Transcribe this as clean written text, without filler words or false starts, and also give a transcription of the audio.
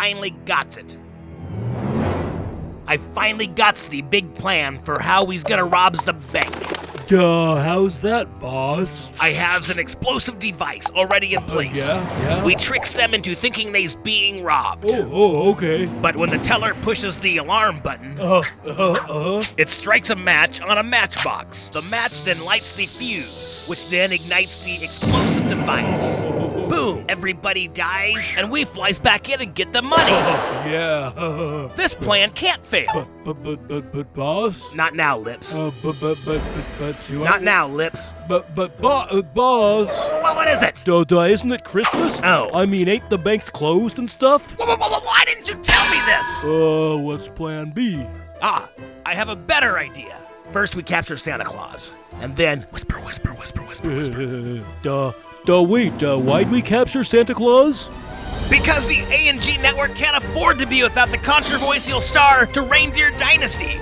finally got it. I finally got the big plan for how he's gonna rob the bank. How's that, boss? I have an explosive device already in place. Yeah? We tricks them into thinking they's being robbed. Oh, okay. But when the teller pushes the alarm button, it strikes a match on a matchbox. The match then lights the fuse, which then ignites the explosive device. Boom! Everybody dies, and we flies back in and get the money. Yeah. This plan can't fail. But, boss? Not now, Lips. But you Not now, Lips. But, boss. Well, what is it? Isn't it Christmas? Oh. I mean, ain't the banks closed and stuff? Why didn't you tell me this? What's plan B? I have a better idea. First, we capture Santa Claus, and then whisper. Wait, why'd we capture Santa Claus? Because the A&G network can't afford to be without the controversial star to Reindeer Dynasty.